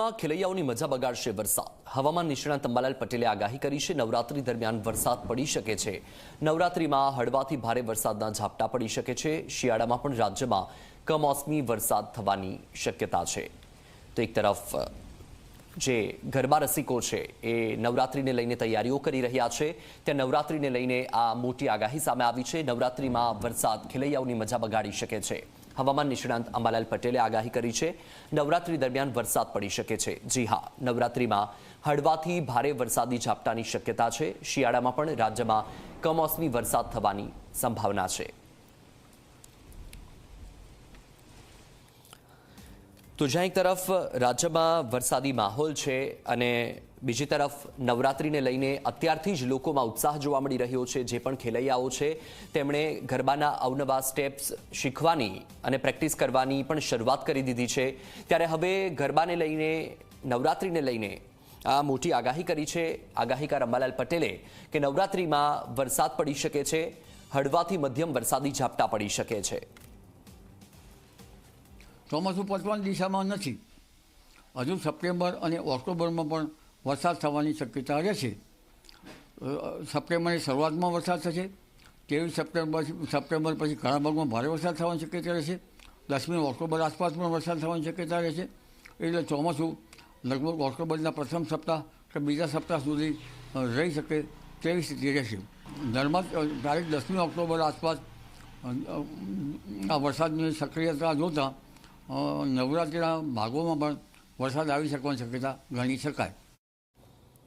નવરાત્રીમાં ખેલૈયાઓની મજા બગાડશે વરસાદ. હવામાન નિષ્ણાત અંબાલાલ પટેલે આગાહી કરી છે. નવરાત્રી દરમિયાન વરસાદ પડી શકે છે. નવરાત્રીમાં હળવાથી ભારે વરસાદના ઝાપટા પડી શકે છે. શિયાળામાં પણ રાજ્યમાં કમોસમી વરસાદ થવાની શક્યતા છે. તો એક તરફ જે ગરબા રસિકો છે એ નવરાત્રીને લઈને તૈયારીઓ કરી રહ્યા છે. ત્યાં નવરાત્રીને લઈને આ મોટી આગાહી સામે આવી છે. નવરાત્રીમાં વરસાદ ખેલૈયાઓની મજા બગાડી શકે છે. હવામાન નિષ્ણાંત અંબાલાલ પટેલે આગાહી કરી છે. નવરાત્રી દરમિયાન વરસાદ પડી શકે છે. જી હા, નવરાત્રીમાં હળવાથી ભારે વરસાદી ઝાપટાની શક્યતા છે. શિયાળામાં પણ રાજ્યમાં કમોસમી વરસાદ થવાની સંભાવના છે. તો જ્યાં એક તરફ રાજ્યમાં વરસાદી માહોલ છે અને બીજી તરફ નવરાત્રીને લઈને અત્યારથી જ લોકોમાં ઉત્સાહ જોવા મળી રહ્યો છે. જે પણ ખેલૈયાઓ છે તેમણે ગરબાના અવનવા સ્ટેપ્સ શીખવાની અને પ્રેક્ટિસ કરવાની પણ શરૂઆત કરી દીધી છે. ત્યારે હવે ગરબાને લઈને, નવરાત્રીને લઈને આ મોટી આગાહી કરી છે આગાહીકાર અંબાલાલ પટેલે કે નવરાત્રીમાં વરસાદ પડી શકે છે. હળવાથી મધ્યમ વરસાદી ઝાપટા પડી શકે છે. ચોમાસું પતવાની દિશામાં નથી. હજુ સપ્ટેમ્બર અને ઓક્ટોબરમાં પણ વરસાદ થવાની શક્યતા રહેશે. સપ્ટેમ્બરની શરૂઆતમાં વરસાદ થશે. 23 સપ્ટેમ્બર પછી ઘણા ભાગમાં ભારે વરસાદ થવાની શક્યતા રહેશે. 10મી ઓક્ટોબર આસપાસ પણ વરસાદ થવાની શક્યતા રહેશે. એટલે ચોમાસું લગભગ ઓક્ટોબરના પ્રથમ સપ્તાહ કે બીજા સપ્તાહ સુધી રહી શકે તેવી સ્થિતિ રહેશે. નર્મદ તારીખ 10મી ઓક્ટોબર આસપાસ આ વરસાદની સક્રિયતા જોતાં નવરાત્રિના ભાગોમાં પણ વરસાદ આવી શકવાની શક્યતા ગણી શકાય.